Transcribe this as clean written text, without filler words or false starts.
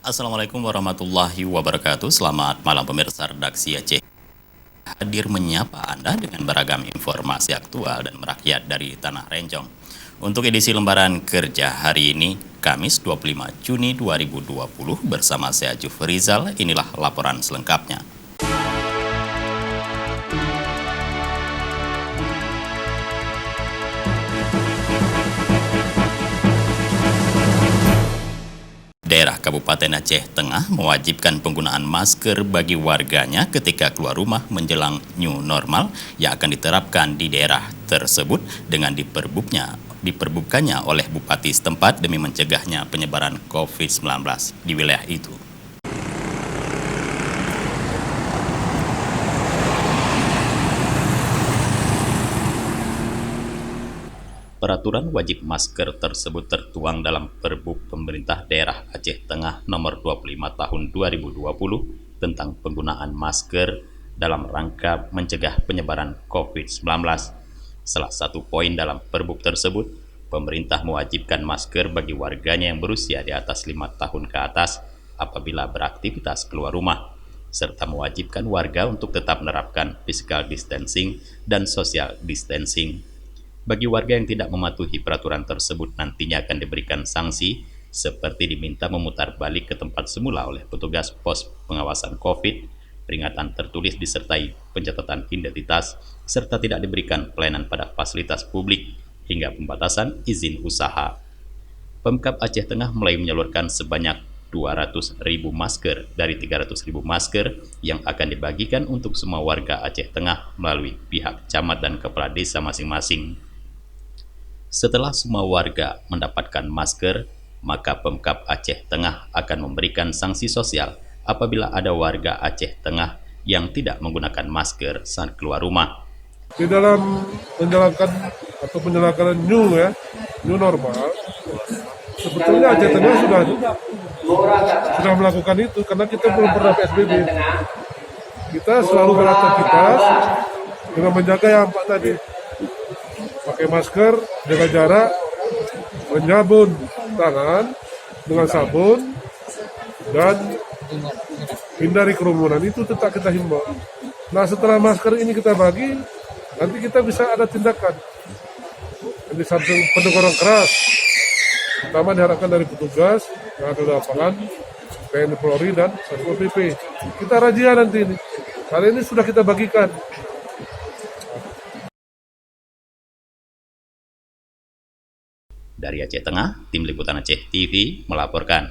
Assalamualaikum warahmatullahi wabarakatuh. Selamat malam pemirsa redaksi Aceh. Hadir menyapa Anda dengan beragam informasi aktual dan merakyat dari Tanah Rencong. Untuk edisi lembaran kerja hari ini, Kamis 25 Juni 2020 bersama saya Jufrizal, inilah laporan selengkapnya. Daerah Kabupaten Aceh Tengah mewajibkan penggunaan masker bagi warganya ketika keluar rumah menjelang new normal yang akan diterapkan di daerah tersebut dengan diperbukanya oleh Bupati setempat demi mencegahnya penyebaran COVID-19 di wilayah itu. Peraturan wajib masker tersebut tertuang dalam Perbuk Pemerintah Daerah Aceh Tengah Nomor 25 Tahun 2020 tentang penggunaan masker dalam rangka mencegah penyebaran COVID-19. Salah satu poin dalam Perbuk tersebut, pemerintah mewajibkan masker bagi warganya yang berusia di atas 5 tahun ke atas apabila beraktivitas keluar rumah, serta mewajibkan warga untuk tetap menerapkan physical distancing dan social distancing. Bagi warga yang tidak mematuhi peraturan tersebut nantinya akan diberikan sanksi seperti diminta memutar balik ke tempat semula oleh petugas pos pengawasan COVID, peringatan tertulis disertai pencatatan identitas, serta tidak diberikan pelayanan pada fasilitas publik hingga pembatasan izin usaha. Pemkab Aceh Tengah mulai menyalurkan sebanyak 200.000 masker dari 300.000 masker yang akan dibagikan untuk semua warga Aceh Tengah melalui pihak camat dan kepala desa masing-masing. Setelah semua warga mendapatkan masker, maka Pemkab Aceh Tengah akan memberikan sanksi sosial apabila ada warga Aceh Tengah yang tidak menggunakan masker saat keluar rumah. Di dalam menjalankan atau penyelenggaraan new normal, sebetulnya Aceh Tengah sudah melakukan itu karena kita belum pernah PSBB. Kita selalu beraktivitas dengan menjaga yang empat tadi. Pakai masker, jaga jarak, menyabun tangan dengan sabun, dan hindari kerumunan. Itu tetap kita himbau. Nah, setelah masker ini kita bagi, nanti kita bisa ada tindakan. Di samping peneguran keras, pertama diharapkan dari petugas yang ada di lapangan, TNI Polri dan Satpol PP. Kita razia nanti ini. Kali ini sudah kita bagikan. Dari Aceh Tengah, Tim Liputan Aceh TV melaporkan.